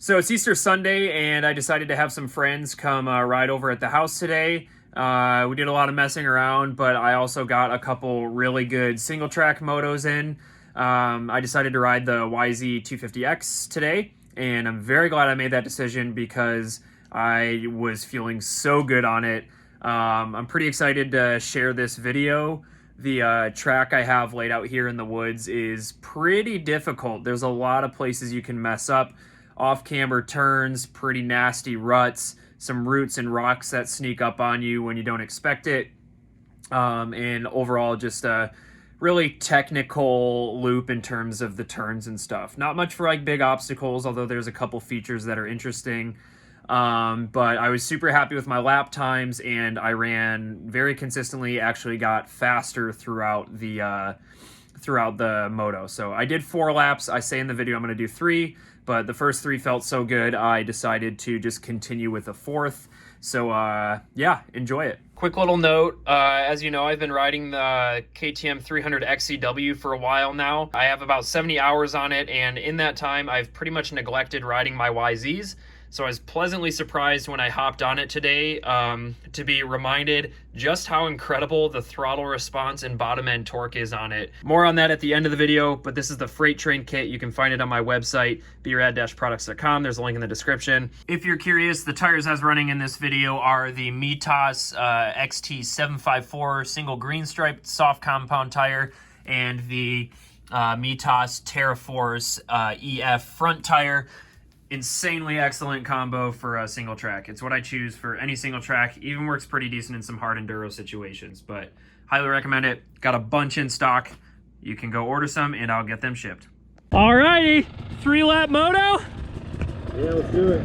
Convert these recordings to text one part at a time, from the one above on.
So it's Easter Sunday, and I decided to have some friends come ride over at the house today. We did a lot of messing around, but I also got a couple really good single-track motos in. I decided to ride the YZ250X today, and I'm very glad I made that decision because I was feeling so good on it. I'm pretty excited to share this video. The track I have laid out here in the woods is pretty difficult. There's a lot of places you can mess up. Off-camber turns, pretty nasty ruts, some roots and rocks that sneak up on you when you don't expect it, and overall just a really technical loop in terms of the turns and stuff. Not much for like big obstacles, although there's a couple features that are interesting. But I was super happy with my lap times, and I ran very consistently, actually got faster throughout the moto. So I did 4 laps. I say in the video I'm going to do 3, but the first 3 felt so good, I decided to just continue with a 4th. So yeah, enjoy it. Quick little note, as you know, I've been riding the KTM 300 XCW for a while now. I have about 70 hours on it, and in that time, I've pretty much neglected riding my YZs. So I was pleasantly surprised when I hopped on it today to be reminded just how incredible the throttle response and bottom end torque is on it. More on that at the end of the video, but this is the Freight Train kit. You can find it on my website, BeRAD-products.com. There's a link in the description. If you're curious, the tires I was running in this video are the Mitas XT754 single green striped soft compound tire and the Mitas TerraForce EF front tire. Insanely excellent combo for a single track. It's what I choose for any single track. Even works pretty decent in some hard enduro situations, but highly recommend it. Got a bunch in stock. You can go order some and I'll get them shipped. Alrighty, 3-lap moto. Yeah, let's do it.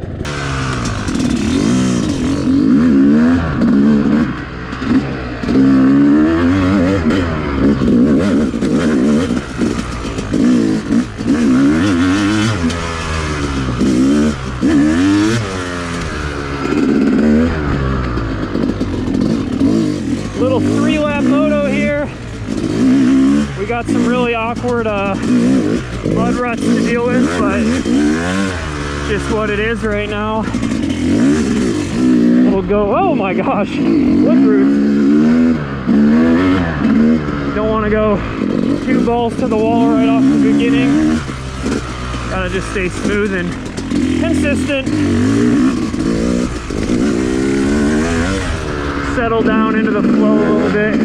Little 3-lap moto here. We got some really awkward mud ruts to deal with, but just what it is right now. We'll go, oh my gosh, wood roots. Don't want to go 2 balls to the wall right off the beginning. Gotta just stay smooth and consistent. Settle down into the flow a little bit.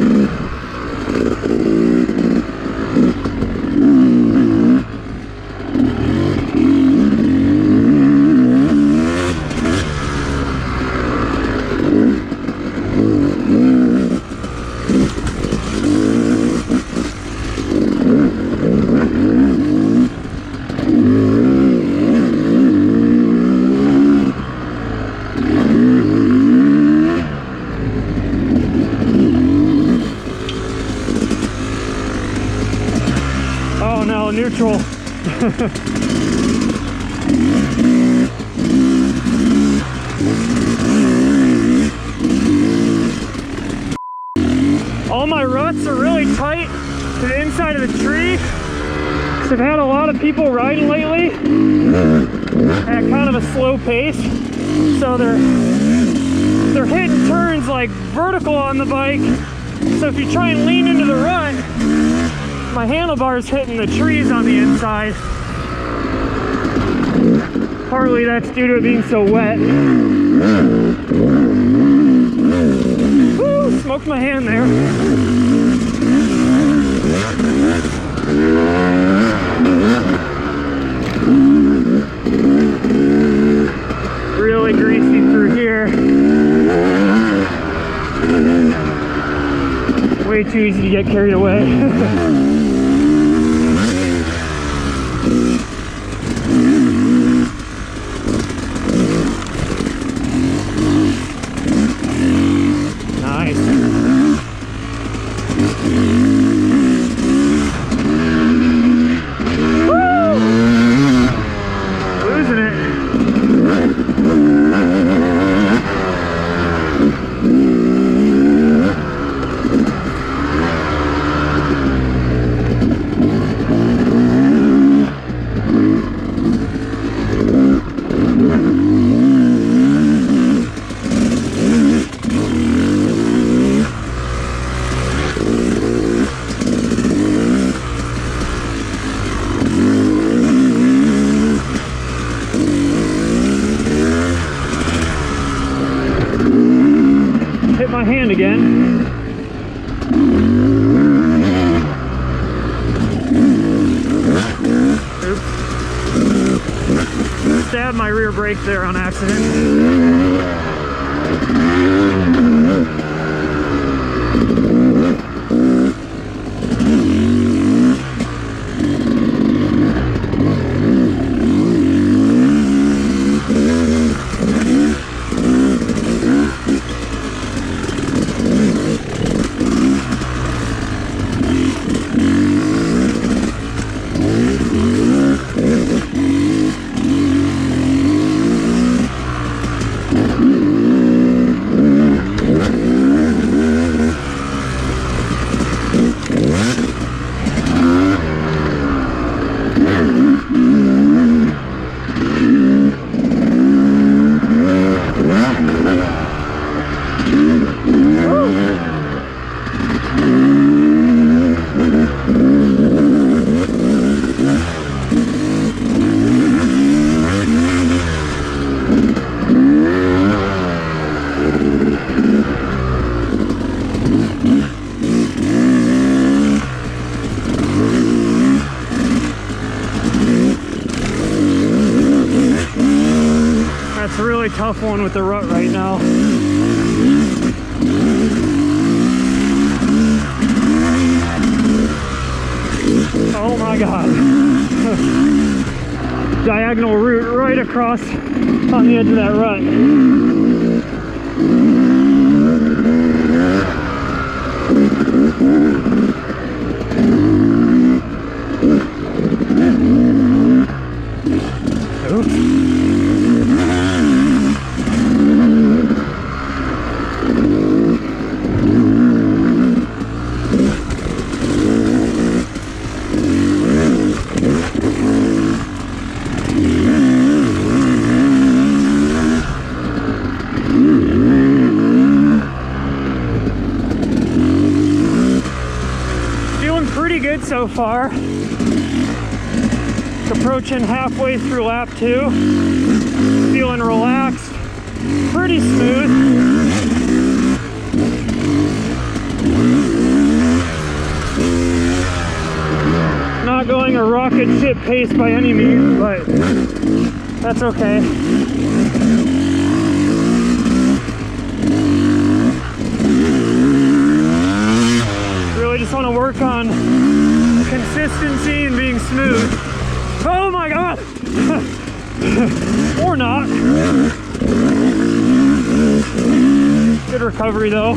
Oh no, neutral. All my ruts are really tight to the inside of the tree because I've had a lot of people riding lately at kind of a slow pace, so they're hitting turns like vertical on the bike. So if you try and lean into the rut, my handlebar's hitting the trees on the inside. Partly that's due to it being so wet. Woo, smoked my hand there. Really greasy through here. Way too easy to get carried away. my hand again. Oops. Stabbed my rear brake there on accident. That's a really tough one with the rut right now. Oh my God. Diagonal route right across on the edge of that rut. Good so far. It's approaching halfway through lap 2. Feeling relaxed, pretty smooth. Not going a rocket ship pace by any means, but that's okay. Really just want to work on consistency and being smooth. Oh my God! Or not. Good recovery though.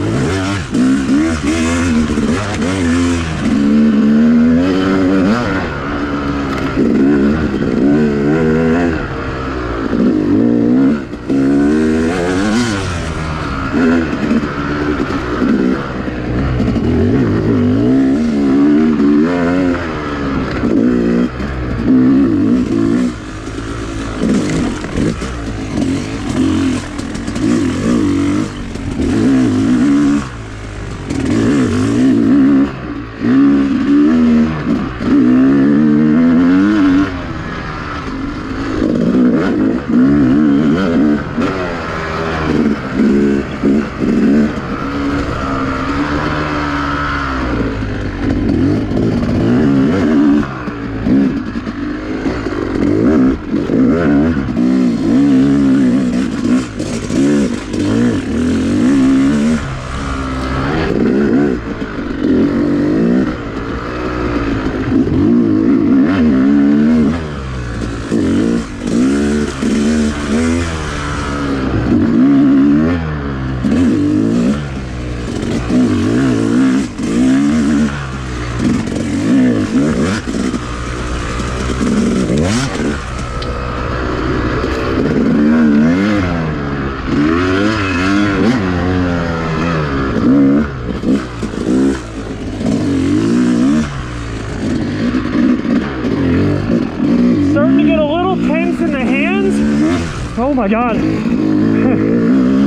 Oh my God.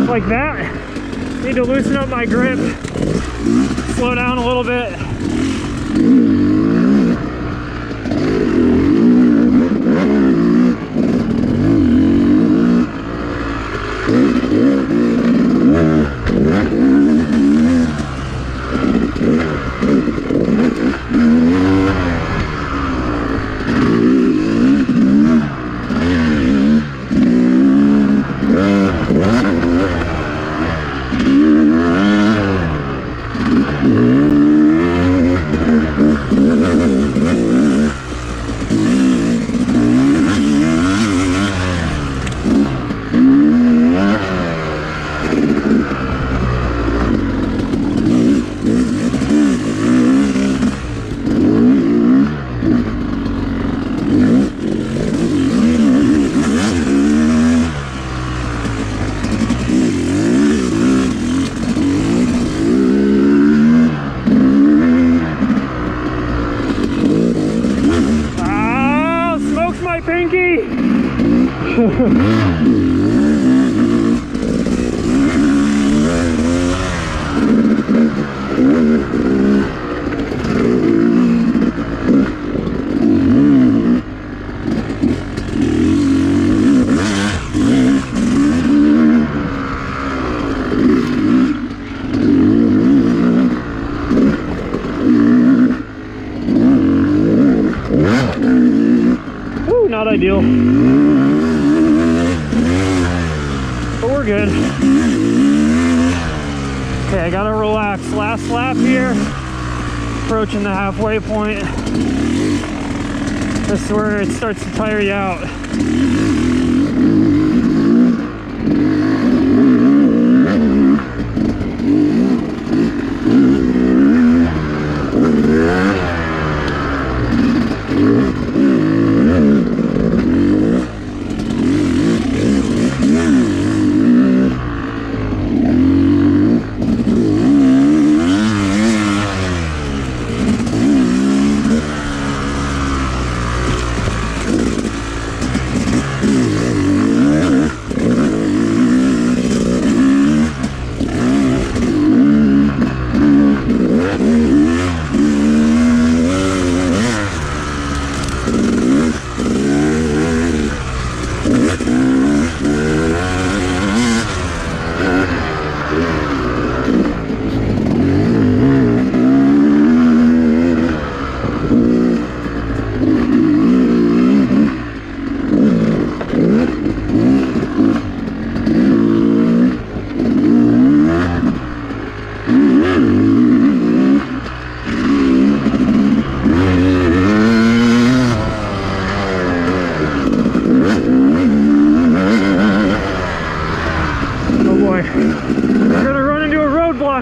Like that. Need to loosen up my grip. Slow down a little bit. Not ideal, but we're good. Okay, I gotta relax. Last lap here, approaching the halfway point. This is where it starts to tire you out.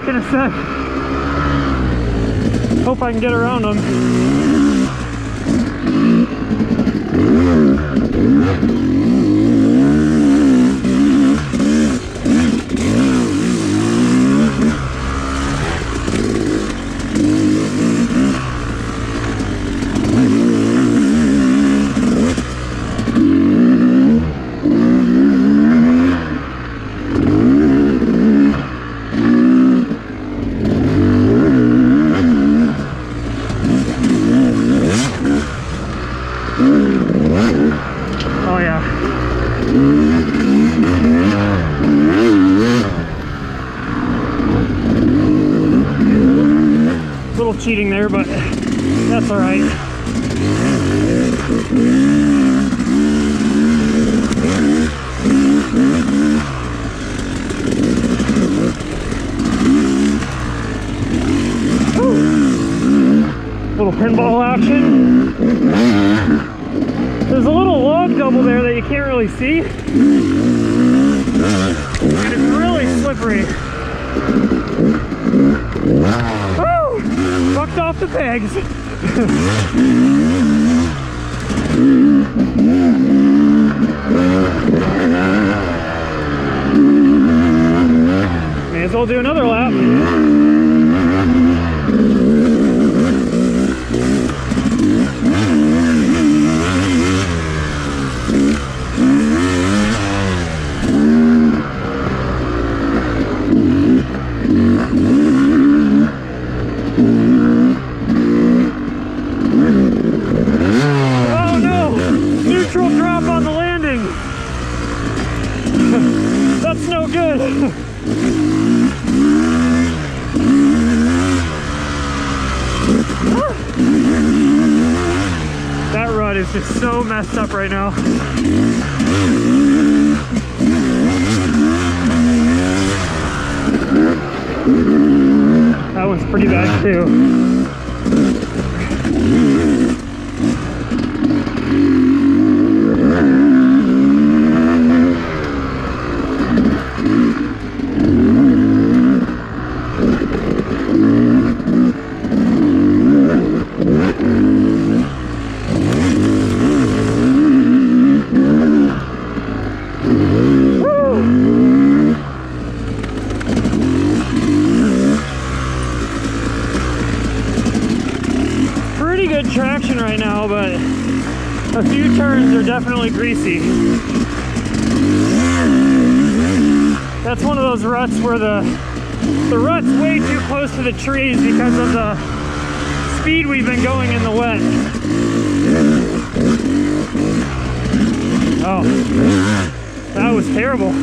In a sec. Hope I can get around them. Oh yeah. A little cheating there, but that's all right. Little pinball action. There's a little log double there that you can't really see. And it's really slippery. Woo! Fucked off the pegs. May as well do another lap. That's no good. That rut is just so messed up right now. That one's pretty bad too. Traction right now, but a few turns are definitely greasy. That's one of those ruts where the rut's way too close to the trees because of the speed we've been going in the wet. Oh, that was terrible.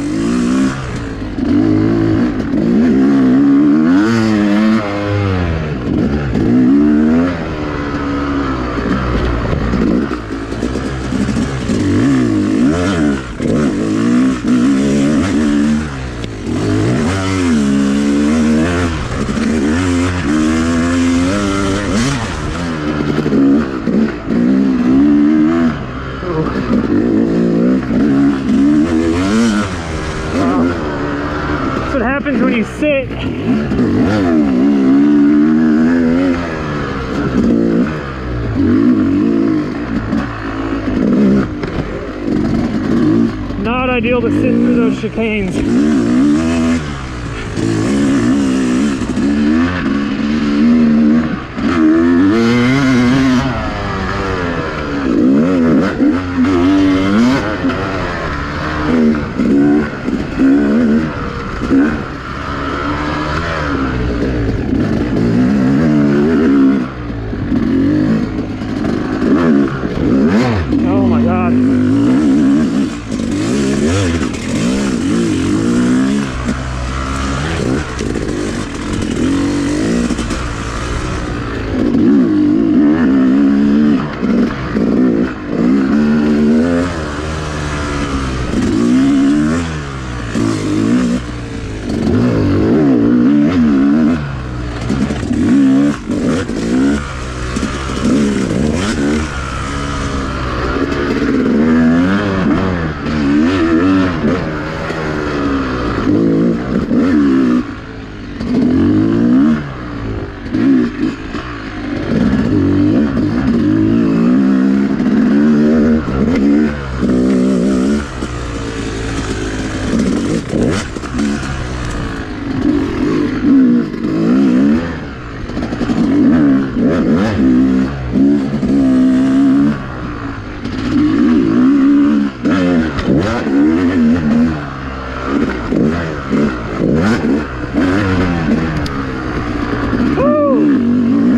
That's what happens when you sit. Not ideal to sit through those chicanes. Oh my God.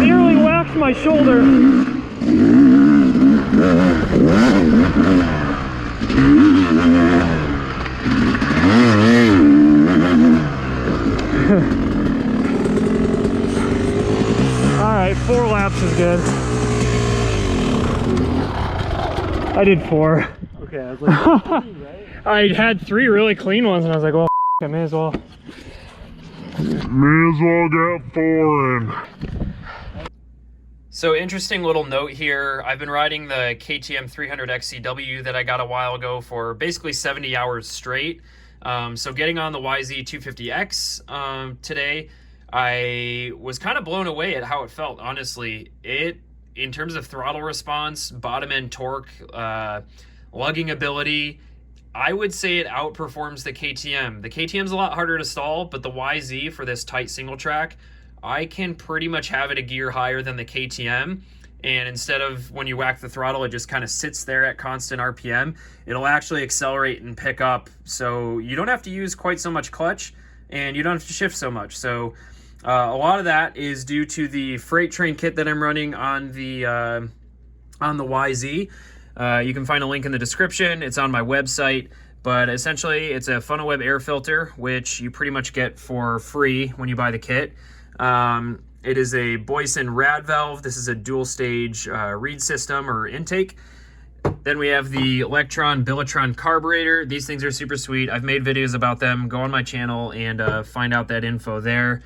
Nearly whacked my shoulder. Alright, 4 laps is good. I did 4. Okay, I was like, right? I had 3 really clean ones and I was like, well, I may as well. Get 4 in. So interesting little note here. I've been riding the KTM 300X CW that I got a while ago for basically 70 hours straight. So getting on the YZ250X today, I was kind of blown away at how it felt, honestly. In terms of throttle response, bottom end torque, lugging ability, I would say it outperforms the KTM. The KTM's a lot harder to stall, but the YZ for this tight single track, I can pretty much have it a gear higher than the KTM. And instead of when you whack the throttle, it just kind of sits there at constant RPM. It'll actually accelerate and pick up. So you don't have to use quite so much clutch and you don't have to shift so much. So a lot of that is due to the freight train kit that I'm running on the YZ. You can find a link in the description. It's on my website. But essentially, it's a funnel web air filter, which you pretty much get for free when you buy the kit. It is a Boyson rad valve. This is a dual stage reed system or intake. Then we have the Electron Bilotron carburetor. These things are super sweet. I've made videos about them. Go on my channel and find out that info there.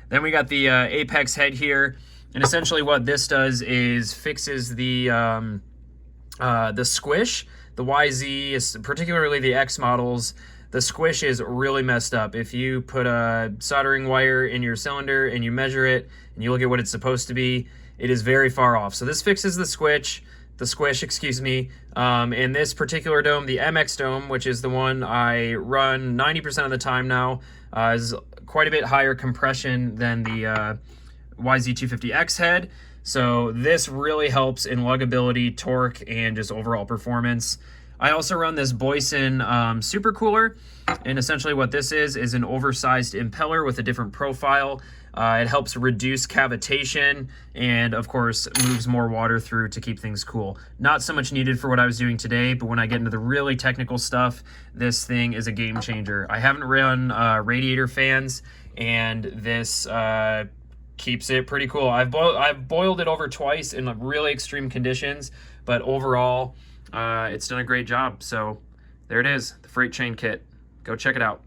Then we got the Apex head here. And essentially what this does is fixes the squish. The YZ, particularly the X models, the squish is really messed up. If you put a soldering wire in your cylinder and you measure it and you look at what it's supposed to be, it is very far off. So this fixes the squish, excuse me. And this particular dome, the MX dome, which is the one I run 90% of the time now, is quite a bit higher compression than the YZ250X head. So this really helps in luggability, torque, and just overall performance. I also run this Boyson super cooler, and essentially what this is an oversized impeller with a different profile. It helps reduce cavitation and, of course, moves more water through to keep things cool. Not so much needed for what I was doing today, but when I get into the really technical stuff, this thing is a game changer. I haven't run radiator fans, and this keeps it pretty cool. I've boiled it over twice in really extreme conditions, but overall, it's done a great job. So there it is, the freight train kit. Go check it out.